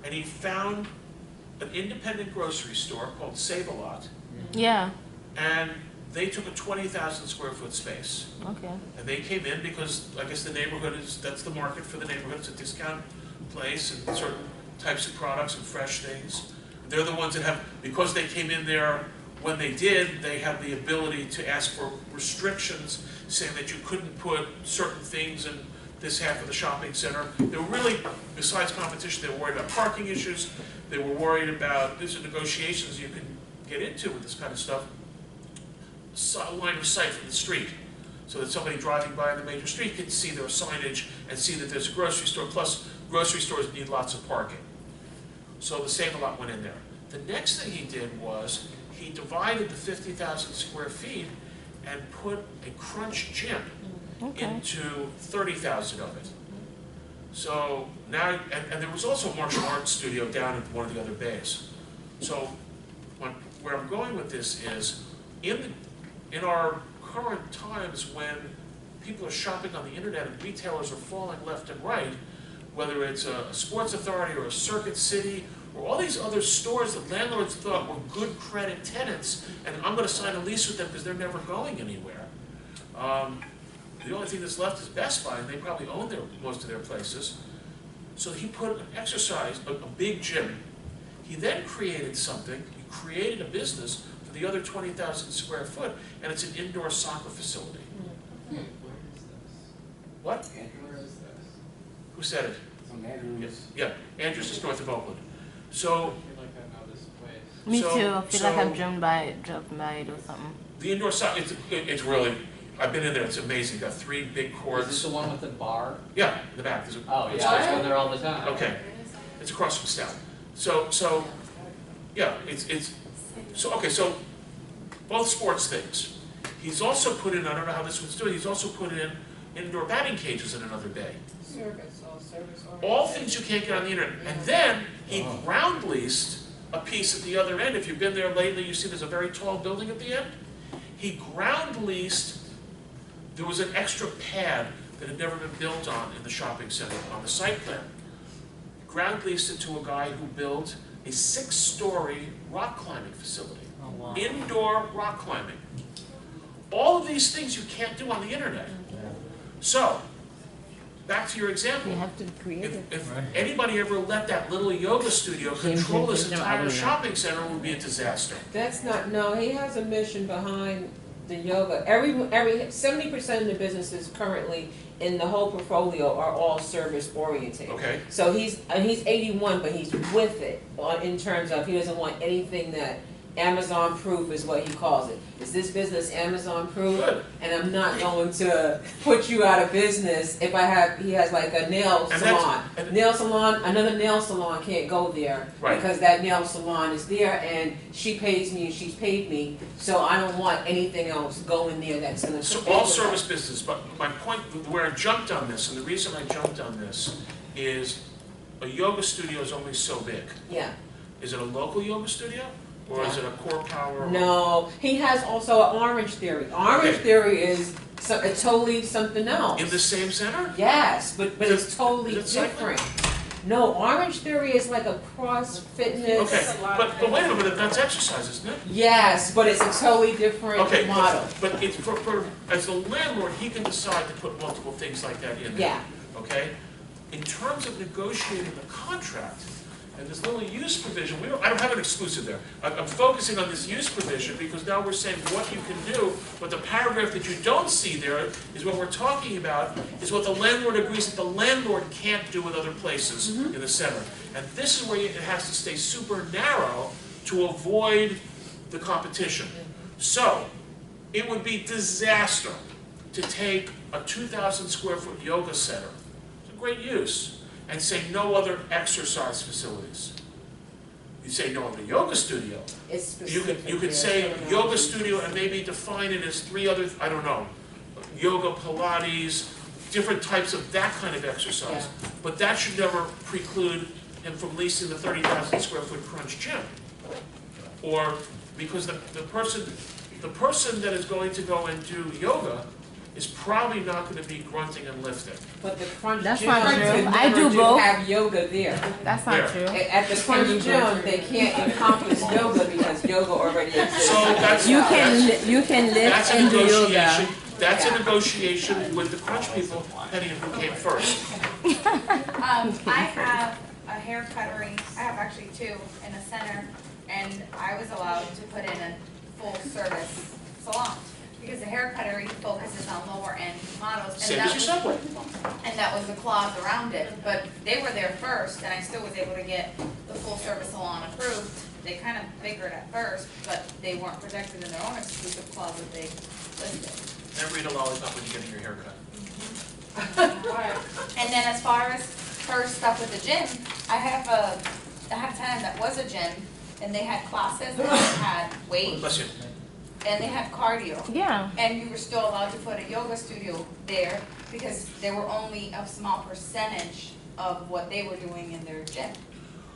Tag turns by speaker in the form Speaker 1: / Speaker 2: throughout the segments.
Speaker 1: and he found an independent grocery store called Save-A-Lot.
Speaker 2: Yeah.
Speaker 1: And they took a 20,000 square foot space.
Speaker 2: Okay.
Speaker 1: And they came in because I guess the neighborhood that's the market for the neighborhood. It's a discount place and certain types of products and fresh things. They're the ones that have, because they came in there when they did, they have the ability to ask for restrictions, saying that you couldn't put certain things in this half of the shopping center. They were really, besides competition, they were worried about parking issues. They were worried about, these are negotiations you can get into with this kind of stuff. Line of sight from the street, so that somebody driving by on the major street can see their signage and see that there's a grocery store, plus grocery stores need lots of parking. So the Save-A-Lot went in there. The next thing he did was he divided the 50,000 square feet and put a Crunch gym into 30,000 of it. So now, and there was also a martial arts studio down in one of the other bays. So where I'm going with this is, in our current times when people are shopping on the internet and retailers are falling left and right, whether it's a Sports Authority or a Circuit City or all these other stores that landlords thought were good credit tenants, and I'm going to sign a lease with them because they're never going anywhere. The only thing that's left is Best Buy, and they probably own most of their places. So he put an exercise, a big gym. He then created something, he created a business for the other 20,000 square foot, and it's an indoor soccer facility.
Speaker 3: Where is this?
Speaker 1: What?
Speaker 3: Where is this?
Speaker 1: Who said it?
Speaker 3: Some Andrews.
Speaker 1: Yeah, Andrews is north of Oakland. So,
Speaker 3: I feel like I know this place.
Speaker 2: Me
Speaker 1: So-
Speaker 2: too. I feel like
Speaker 1: so-
Speaker 2: I've driven by it or something.
Speaker 1: the indoor soccer, it's really, I've been in there, it's amazing. Got 3 big
Speaker 3: Is this
Speaker 1: courts.
Speaker 3: the one with the bar?
Speaker 1: Yeah, in the back. There's a,
Speaker 3: Oh,
Speaker 1: it's-
Speaker 3: yeah, I go there all the time.
Speaker 1: Okay, it's across from Stout. So, yeah, so both sports things. He's also put in, I don't know how this one's doing, he's also put in indoor batting cages in another bay.
Speaker 4: Service, all service.
Speaker 1: All things you can't get on the internet. And then he ground leased a piece at the other end. If you've been there lately, you see there's a very tall building at the end. He ground leased, there was an extra pad that had never been built on in the shopping center on the site plan. Ground leased it to a guy who built a 6-story rock climbing facility.
Speaker 3: Oh, wow.
Speaker 1: Indoor rock climbing. All of these things you can't do on the internet. So, back to your example.
Speaker 2: You have to create it.
Speaker 1: If anybody ever let that little yoga studio control this entire shopping center, it would be a disaster.
Speaker 4: That's not, no, he has a mission behind the yoga. Every 70% of the businesses currently in the whole portfolio are all service oriented.
Speaker 1: Okay.
Speaker 4: So he's 81, but he's with it in terms of he doesn't want anything that Amazon proof is what he calls it. Is this business Amazon proof?
Speaker 1: Good.
Speaker 4: And I'm not going to put you out of business if he has like a nail salon. Another nail salon can't go there
Speaker 1: Right.
Speaker 4: because that nail salon is there and she pays me and she's paid me. So I don't want anything else going there that's going to.
Speaker 1: So all service business, but my point, where I jumped on this, and the reason I jumped on this is a yoga studio is only so big.
Speaker 4: Yeah.
Speaker 1: Is it a local yoga studio? Or is it a core power?
Speaker 4: No, he has also an Orange Theory. Orange
Speaker 1: Okay.
Speaker 4: Theory is totally something else.
Speaker 1: In the same center?
Speaker 4: Yes, but it's totally
Speaker 1: is it cycling?
Speaker 4: different. No, Orange Theory is like a cross fitness.
Speaker 1: Okay, but wait a minute, that's exercise, isn't it?
Speaker 4: Yes, but it's a totally different
Speaker 1: Okay,
Speaker 4: model.
Speaker 1: but it's as the landlord, he can decide to put multiple things like that in there.
Speaker 4: Yeah.
Speaker 1: Okay? In terms of negotiating the contract, and this little use provision, I don't have an exclusive there. I'm focusing on this use provision because now we're saying what you can do, but the paragraph that you don't see there is what we're talking about, is what the landlord agrees that the landlord can't do with other places in the center. And this is where it has to stay super narrow to avoid the competition. So, it would be disaster to take a 2,000 square foot yoga center, it's a great use, and say no other exercise facilities. You say no other yoga studio.
Speaker 4: It's
Speaker 1: You could say yoga studio and maybe define it as 3 other, I don't know, yoga, Pilates, different types of that kind of exercise.
Speaker 4: Yeah.
Speaker 1: But that should never preclude him from leasing the 30,000 square foot Crunch gym. Or because the person that is going to go and do yoga is probably not gonna be grunting and lifting.
Speaker 4: But the Crunch
Speaker 2: That's
Speaker 4: Gym
Speaker 2: not
Speaker 4: could
Speaker 2: true.
Speaker 4: never
Speaker 2: I do both.
Speaker 4: have yoga there.
Speaker 2: That's
Speaker 1: Where?
Speaker 2: not true.
Speaker 4: At the Crunch Gym, they can't encompass yoga because yoga already exists.
Speaker 1: So that's,
Speaker 2: You
Speaker 1: that's,
Speaker 2: can
Speaker 1: that's
Speaker 2: lift
Speaker 1: a
Speaker 2: and do
Speaker 1: negotiation,
Speaker 2: yoga.
Speaker 1: that's a negotiation with the crunch people, depending on who came first.
Speaker 5: I have a hair cuttery, I have actually two in the center, and I was allowed to put in a full service salon. Because the hair cuttery focuses on lower end models. And
Speaker 1: Same
Speaker 5: that
Speaker 1: as your
Speaker 5: was-
Speaker 1: subway.
Speaker 5: And that was the clause around it, but they were there first, and I still was able to get the full service salon approved. They kind of biggered at first, but they weren't protected in their own exclusive clause that they listed.
Speaker 1: Never eat a lollipop when you're getting your hair cut.
Speaker 5: And then as far as her stuff with the gym, I had a tenant that was a gym, and they had classes, and they had weights,
Speaker 1: Bless you.
Speaker 5: and they had cardio.
Speaker 2: Yeah.
Speaker 5: And you were still allowed to put a yoga studio there, because they were only a small percentage of what they were doing in their gym.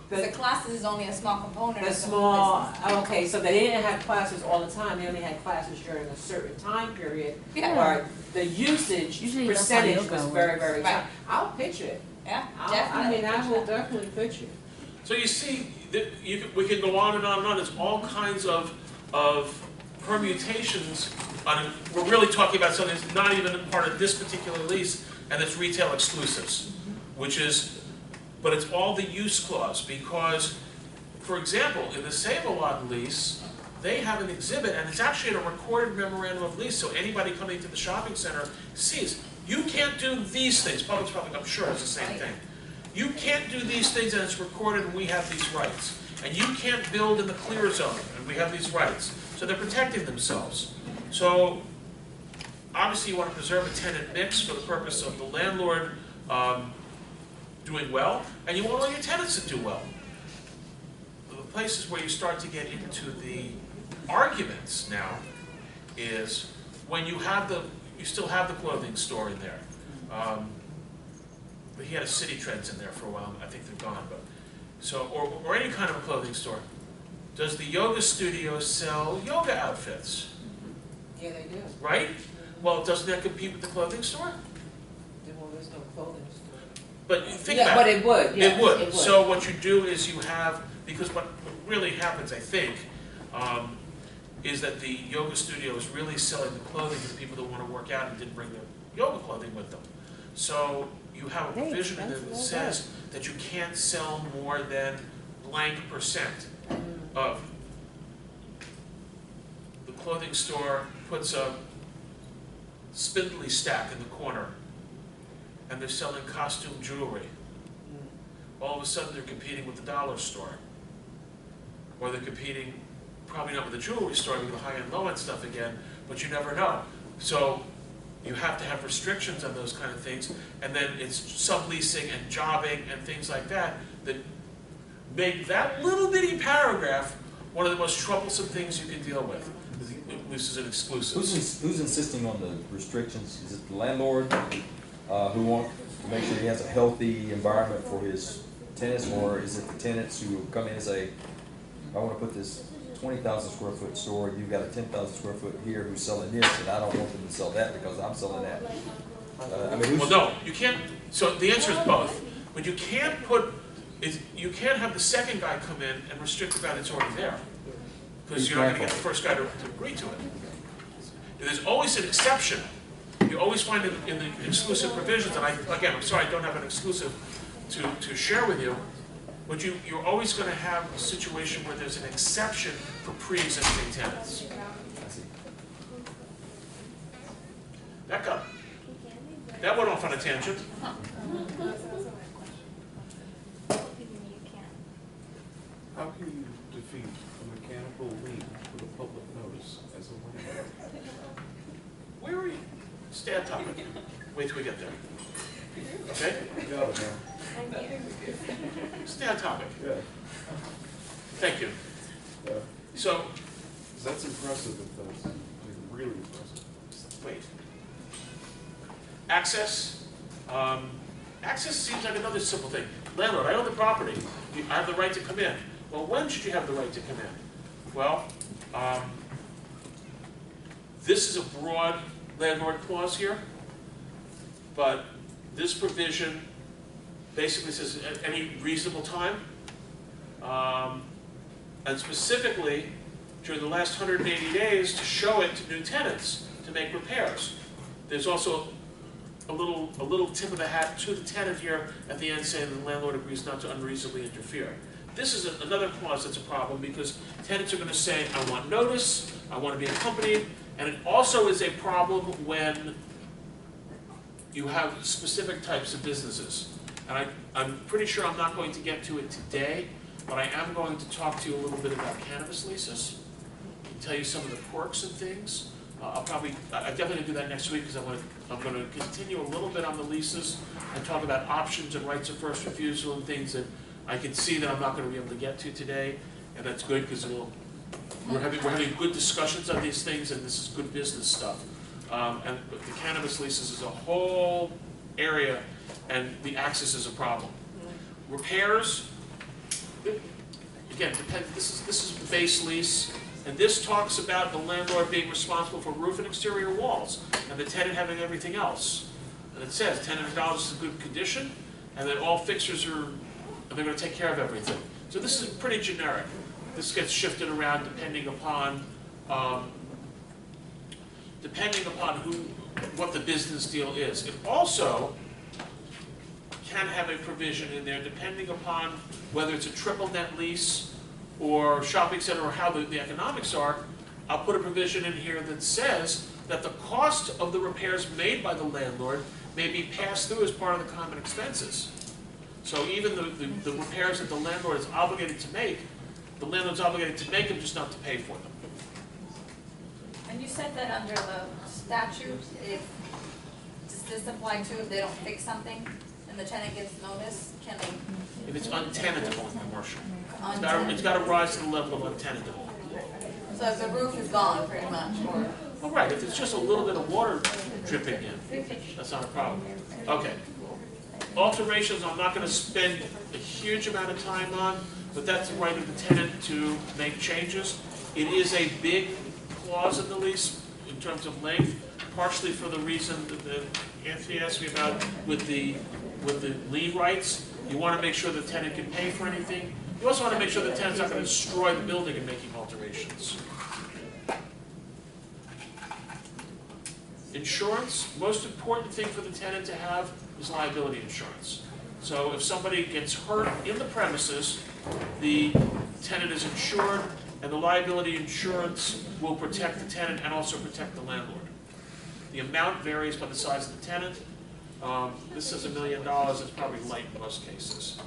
Speaker 5: The classes is only a small component
Speaker 4: The
Speaker 5: of the
Speaker 4: small,
Speaker 5: business.
Speaker 4: okay, so they didn't have classes all the time, they only had classes during a certain time period.
Speaker 5: Yeah,
Speaker 4: Or the usage
Speaker 2: Usually that's how
Speaker 4: percentage
Speaker 2: yoga
Speaker 4: was very, very
Speaker 5: Right.
Speaker 4: high. I'll pitch it.
Speaker 5: yeah,
Speaker 4: I
Speaker 5: definitely.
Speaker 4: mean, I will definitely pitch it.
Speaker 1: So you see, we can go on and on and on, there's all kinds of permutations on, we're really talking about something that's not even part of this particular lease, and it's retail exclusives, which is, but it's all the use clause, because, for example, in the Save-A-Lot lease, they have an exhibit, and it's actually in a recorded memorandum of lease, so anybody coming to the shopping center sees, you can't do these things, Publix probably, I'm sure, it's the same thing. You can't do these things, and it's recorded, and we have these rights. And you can't build in the clear zone, and we have these rights. So they're protecting themselves. So, obviously you want to preserve a tenant mix for the purpose of the landlord doing well, and you want all your tenants to do well. The places where you start to get into the arguments now is when you have you still have the clothing store in there. But he had a City Trends in there for a while, I think they're gone, but, so, or any kind of a clothing store. Does the yoga studio sell yoga outfits,
Speaker 4: Yeah, they do.
Speaker 1: right? Well, doesn't that compete with the clothing store?
Speaker 4: Well, there's no clothing store.
Speaker 1: But think
Speaker 4: Yeah,
Speaker 1: about
Speaker 4: but
Speaker 1: it.
Speaker 4: it would, yes,
Speaker 1: It would. So what you do is you have, because what really happens, I think, is that the yoga studio is really selling the clothing to the people that want to work out and didn't bring their yoga clothing with them. So you have a
Speaker 2: Hey,
Speaker 1: provision in there
Speaker 2: that's
Speaker 1: that
Speaker 2: well
Speaker 1: says that you can't sell more than blank percent of. The clothing store puts a spindly stack in the corner, and they're selling costume jewelry. All of a sudden, they're competing with the dollar store. Or they're competing, probably not with the jewelry store, with the high-end, low-end stuff again, but you never know. So you have to have restrictions on those kind of things, and then it's subleasing and jobbing and things like that that make that little bitty paragraph one of the most troublesome things you can deal with. This is an exclusive.
Speaker 6: Who's insisting on the restrictions? Is it the landlord who wants to make sure he has a healthy environment for his tenants, or is it the tenants who come in and say, I want to put this 20,000 square foot store, you've got a 10,000 square foot here who's selling this, and I don't want them to sell that because I'm selling that. I mean,
Speaker 1: Well, no, you can't, so the answer is both. But you can't you can't have the second guy come in and restrict about it's already there. Because you're not gonna get the first guy to agree to it. There's always an exception. You always find it in the exclusive provisions, and I'm sorry, I don't have an exclusive to share with you, but you're always gonna have a situation where there's an exception for pre-existing tenants. Back up. That went off on a tangent.
Speaker 7: How can you defeat a mechanical lien with a public notice as a landlord?
Speaker 1: Where are you? Stay on topic. Wait till we get there. Okay?
Speaker 7: Got it now.
Speaker 1: Stay on topic.
Speaker 7: Yeah.
Speaker 1: Thank you.
Speaker 7: Yeah.
Speaker 1: So,
Speaker 7: 'Cause that's impressive if that's, I mean, really impressive.
Speaker 1: wait. Access. Access seems like another simple thing. Landlord, I own the property. I have the right to come in. Well, when should you have the right to come in? Well, this is a broad landlord clause here, but this provision basically says at any reasonable time, and specifically during the last 180 days to show it to new tenants to make repairs. There's also a little tip of the hat to the tenant here at the end saying the landlord agrees not to unreasonably interfere. This is another clause that's a problem because tenants are going to say, I want notice, I want to be accompanied, and it also is a problem when you have specific types of businesses. And I'm pretty sure I'm not going to get to it today, but I am going to talk to you a little bit about cannabis leases, and tell you some of the quirks and things. I'm definitely going to do that next week because I'm going to continue a little bit on the leases and talk about options and rights of first refusal and things that I can see that I'm not going to be able to get to today, and that's good because we're having good discussions on these things, and this is good business stuff. And the cannabis leases is a whole area, and the access is a problem. Repairs, again, this is the base lease, and this talks about the landlord being responsible for roof and exterior walls, and the tenant having everything else. And it says tenant acknowledges in good condition, and that all fixtures are, and they're going to take care of everything. So this is pretty generic. This gets shifted around depending upon what the business deal is. It also can have a provision in there depending upon whether it's a triple net lease or shopping center or how the economics are. I'll put a provision in here that says that the cost of the repairs made by the landlord may be passed through as part of the common expenses. So even the repairs that the landlord is obligated to make, the landlord's obligated to make them, just not to pay for them.
Speaker 5: And you said that under the statute, does this apply to if they don't fix something and the tenant gets notice, can they?
Speaker 1: If it's untenantable in commercial. It's
Speaker 5: Untenantable.
Speaker 1: got to rise to the level of untenantable.
Speaker 5: So if the roof is gone pretty much, or?
Speaker 1: All right, if it's just a little bit of water dripping in, that's not a problem. Okay. Alterations, I'm not going to spend a huge amount of time on, but that's the right of the tenant to make changes. It is a big clause in the lease in terms of length, partially for the reason that Anthony asked me about with the lien rights. You want to make sure the tenant can pay for anything. You also want to make sure the tenant's not going to destroy the building in making alterations. Insurance, most important thing for the tenant to have is liability insurance. So if somebody gets hurt in the premises, the tenant is insured, and the liability insurance will protect the tenant and also protect the landlord. The amount varies by the size of the tenant. This says $1 million, it's probably light in most cases.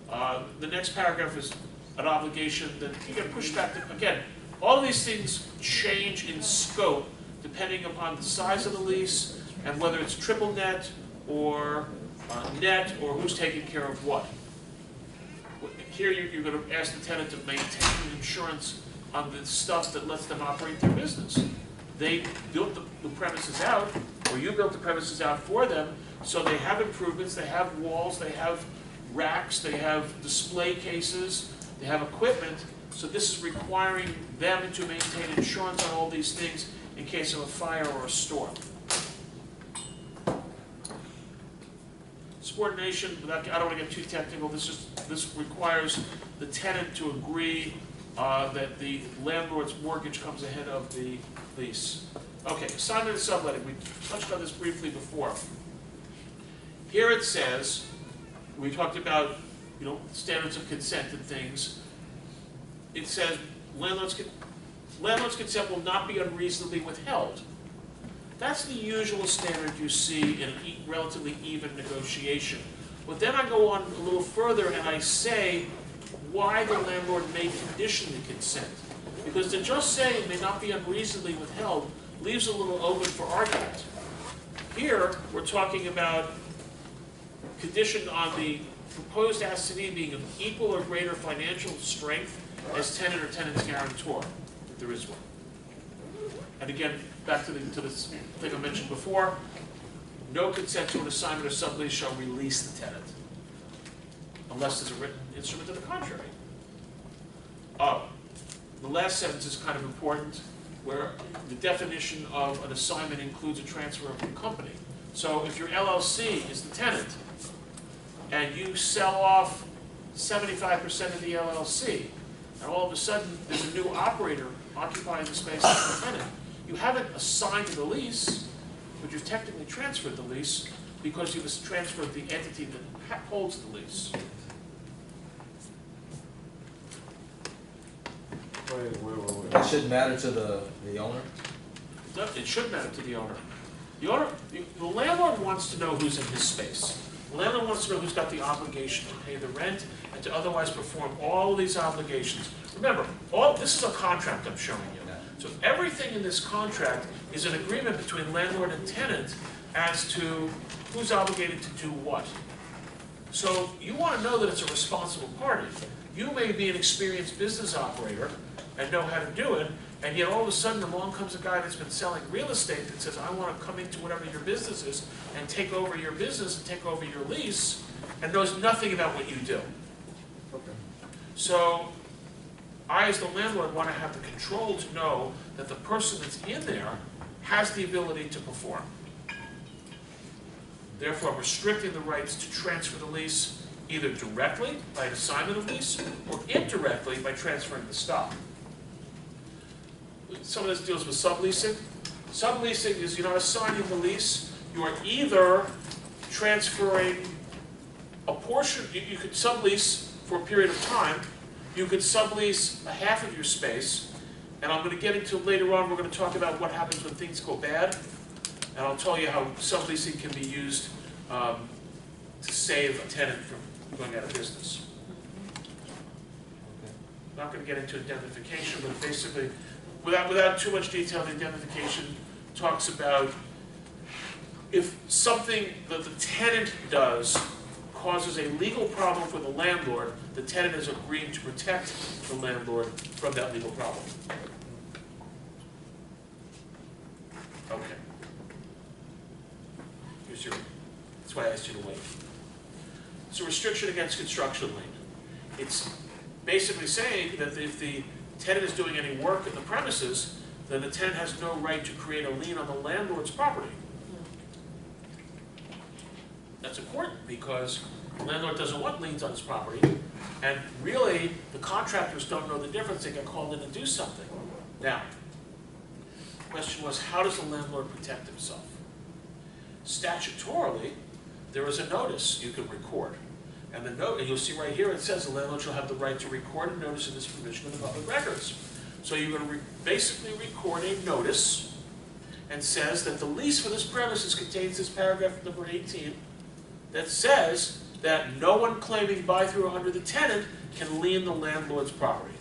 Speaker 1: The next paragraph is an obligation that you get pushed back to, again, all of these things change in scope depending upon the size of the lease and whether it's triple net or net or who's taking care of what. Here you're going to ask the tenant to maintain insurance on the stuff that lets them operate their business. They built the premises out, or you built the premises out for them, so they have improvements, they have walls, they have racks, they have display cases, they have equipment, so this is requiring them to maintain insurance on all these things in case of a fire or a storm. Subordination, I don't want to get too technical, this requires the tenant to agree that the landlord's mortgage comes ahead of the lease. Okay, assignment and subletting, we touched on this briefly before. Here it says, we talked about, standards of consent and things. It says landlord's consent will not be unreasonably withheld. That's the usual standard you see in a relatively even negotiation. But then I go on a little further and I say why the landlord may condition the consent. Because to just say it may not be unreasonably withheld leaves a little open for argument. Here, we're talking about condition on the proposed assignee being of equal or greater financial strength as tenant or tenant's guarantor, if there is one. And again, back to this thing I mentioned before, no consent to an assignment or sublease shall release the tenant, unless there's a written instrument to the contrary. The last sentence is kind of important. where the definition of an assignment includes a transfer of the company. So if your LLC is the tenant, and you sell off 75% of the LLC, and all of a sudden there's a new operator occupying the space as the tenant, you haven't assigned the lease, but you've technically transferred the lease because you've transferred the entity that holds the lease.
Speaker 7: Wait.
Speaker 6: That shouldn't matter to the owner?
Speaker 1: It should matter to the owner. The landlord wants to know who's in his space. The landlord wants to know who's got the obligation to pay the rent and to otherwise perform all of these obligations. Remember, this is a contract I'm showing you. So everything in this contract is an agreement between landlord and tenant as to who's obligated to do what. So you want to know that it's a responsible party. You may be an experienced business operator and know how to do it, and yet all of a sudden along comes a guy that's been selling real estate that says, I want to come into whatever your business is and take over your business and take over your lease, and knows nothing about what you do.
Speaker 7: Okay.
Speaker 1: So I, as the landlord, want to have the control to know that the person that's in there has the ability to perform. Therefore, I'm restricting the rights to transfer the lease either directly by an assignment of lease or indirectly by transferring the stock. Some of this deals with subleasing. Subleasing is you're not assigning the lease. You are either transferring a portion, you could sublease for a period of time. You could sublease a half of your space. And I'm going to get into later on, we're going to talk about what happens when things go bad. And I'll tell you how subleasing can be used to save a tenant from going out of business. I'm not going to get into indemnification, but basically, without too much detail, the indemnification talks about if something that the tenant does causes a legal problem for the landlord, the tenant is agreeing to protect the landlord from that legal problem. Okay. That's why I asked you to wait. It's a restriction against construction lien. It's basically saying that if the tenant is doing any work in the premises, then the tenant has no right to create a lien on the landlord's property. That's important because the landlord doesn't want liens on his property, and really the contractors don't know the difference. They get called in to do something. Now, the question was, how does the landlord protect himself? Statutorily, there is a notice you can record. And the note, and you'll see right here, it says the landlord shall have the right to record a notice in this provision of the public records. So you're going to basically record a notice and says that the lease for this premises contains this paragraph number 18 that says that no one claiming by, through, or under the tenant can lien the landlord's property.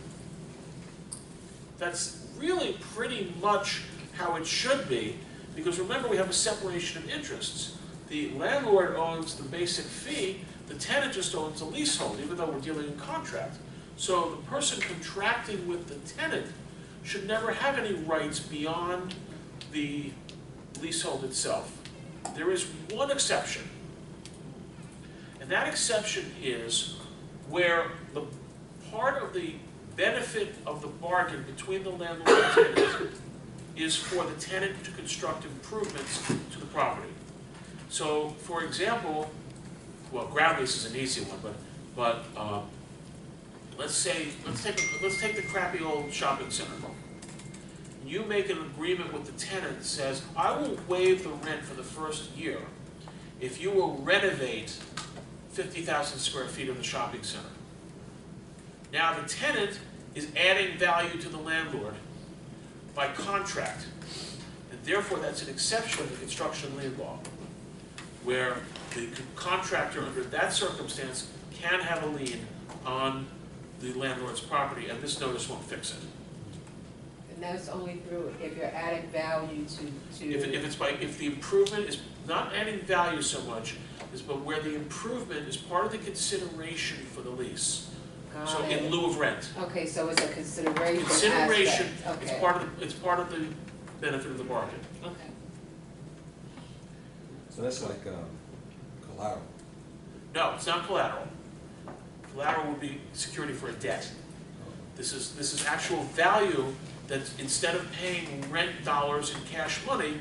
Speaker 1: That's really pretty much how it should be, because remember, we have a separation of interests. The landlord owns the basic fee, the tenant just owns the leasehold, even though we're dealing in contract. So the person contracting with the tenant should never have any rights beyond the leasehold itself. There is one exception, and that exception is where the part of the benefit of the bargain between the landlord and the tenant is for the tenant to construct improvements to the property. So, for example, well, ground lease is an easy one, but let's take the crappy old shopping center. You make an agreement with the tenant that says, I will waive the rent for the first year if you will renovate 50,000 square feet of the shopping center. Now the tenant is adding value to the landlord by contract, and therefore that's an exception of the construction lien law, where the contractor under that circumstance can have a lien on the landlord's property, and this notice won't fix it.
Speaker 4: And that's only through if you're adding value to.
Speaker 1: If the improvement is not adding value so much, but where the improvement is part of the consideration for the lease. So in lieu of rent.
Speaker 4: Okay, so it's a consideration.
Speaker 1: Consideration.
Speaker 4: Aspect. Okay.
Speaker 1: It's part of the benefit of the bargain.
Speaker 4: Okay.
Speaker 6: So that's like collateral.
Speaker 1: No, it's not collateral. Collateral would be security for a debt. This is actual value that instead of paying rent dollars in cash money,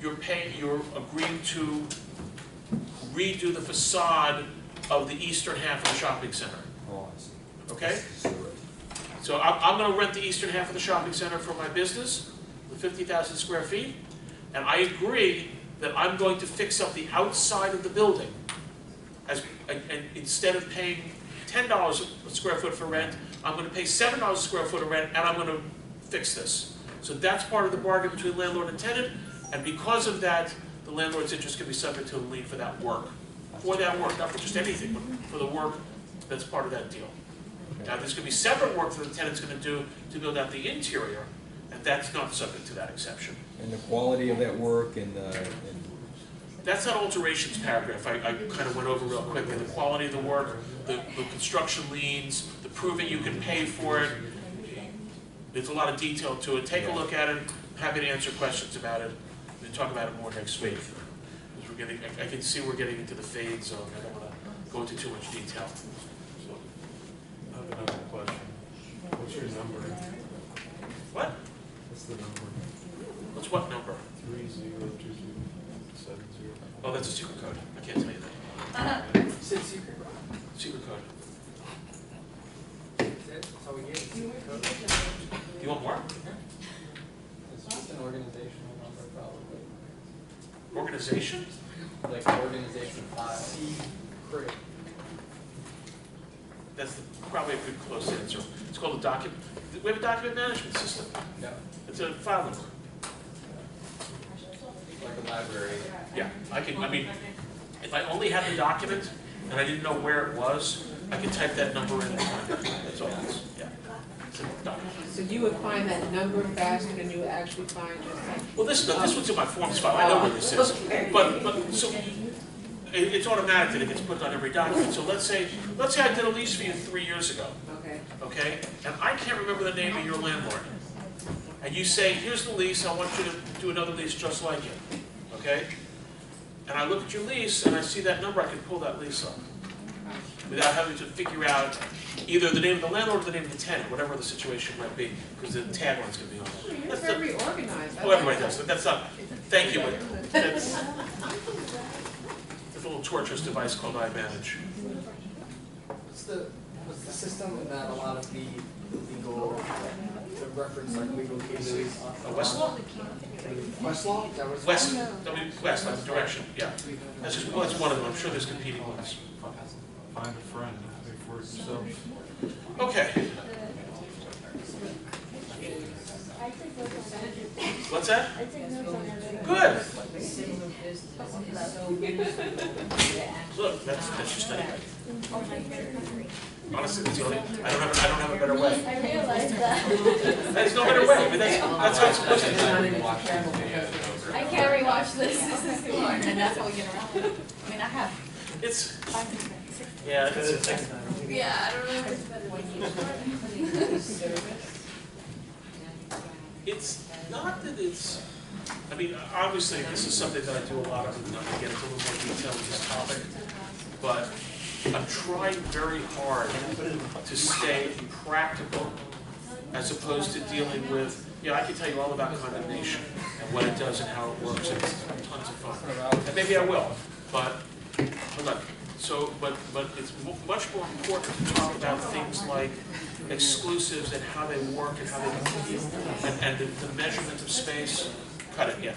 Speaker 1: you're agreeing to redo the facade of the eastern half of the shopping center,
Speaker 6: Oh, I see.
Speaker 1: okay?
Speaker 6: So,
Speaker 1: So I'm gonna rent the eastern half of the shopping center for my business, the 50,000 square feet, and I agree that I'm going to fix up the outside of the building. And instead of paying $10 a square foot for rent, I'm gonna pay $7 a square foot of rent, and I'm gonna fix this. So that's part of the bargain between landlord and tenant, and because of that, the landlord's interest can be subject to a lien for that work. For that work, not for just anything, but for the work that's part of that deal. Now, there's gonna be separate work that the tenant's gonna do to build out the interior, and that's not subject to that exception.
Speaker 6: and the quality of that work and
Speaker 1: That's that alterations paragraph I kind of went over real quickly. The quality of the work, the construction liens, the proving you can pay for it. There's a lot of detail to it. Take a look at it. I'm happy to answer questions about it. We'll talk about it more next week. Because we're getting, I can see we're getting into the fade zone. I don't want to go into too much detail. So,
Speaker 7: I have another question. What's your number?
Speaker 1: what?
Speaker 7: What's the number?
Speaker 1: What's what number?
Speaker 7: 302270.
Speaker 1: Oh, that's a secret code. I can't tell you that. Secret code. You want more?
Speaker 3: It's just an organizational number, probably.
Speaker 1: Organization?
Speaker 3: Like organization file.
Speaker 1: That's probably a good close answer. It's called a document. We have a document management system.
Speaker 3: No,
Speaker 1: It's a file number.
Speaker 3: like a library.
Speaker 1: Yeah, I mean, if I only had the document and I didn't know where it was, I could type that number in. That's all it is. Yeah. It's a document.
Speaker 4: So you would find that number faster than you would actually find yourself?
Speaker 1: Well, this one's in my forms file. I know where this is. But so it's automatic that it gets put on every document. So let's say I did a lease for you 3 years ago.
Speaker 4: Okay.
Speaker 1: Okay? And I can't remember the name of your landlord. And you say, here's the lease, I want you to do another lease just like it. Okay? And I look at your lease and I see that number, I can pull that lease up. Without having to figure out either the name of the landlord or the name of the tenant, whatever the situation might be, because the tagline's gonna be on it.
Speaker 4: You're
Speaker 1: That's
Speaker 4: very organized.
Speaker 1: Oh, everybody does, but that's not, thank you, but that's a little torturous device called iManage.
Speaker 8: What's the system in that a lot of the legal, the reference like legal cases?
Speaker 1: Westlaw?
Speaker 8: Westlaw? Is that what it's
Speaker 1: West,
Speaker 8: called?
Speaker 1: West, that's the direction, yeah. That's just, well, that's one of them, I'm sure there's competing ones.
Speaker 7: Find a friend, pay for it yourself.
Speaker 1: Okay. What's that? Good. Look, that's your study guide. Honestly, that's the only, I don't have a better way.
Speaker 5: I realized that.
Speaker 1: There's no better way, I mean, that's how it's supposed to be.
Speaker 5: I can't rewatch this. This is too hard, and that's how we get around it. I mean, I have
Speaker 1: It's,
Speaker 5: 5 to 6.
Speaker 1: yeah, it's,
Speaker 5: Yeah, I don't know if it's better.
Speaker 1: it's not that it's, I mean, obviously, this is something that I do a lot of, and I'm gonna get into a little more detail with this topic, but I'm trying very hard to stay practical as opposed to dealing with, I can tell you all about condemnation and what it does and how it works, and it's tons of fun. And maybe I will, but look, but it's much more important to talk about things like exclusives and how they work and how they compete and the measurement of space. Cut it, yeah.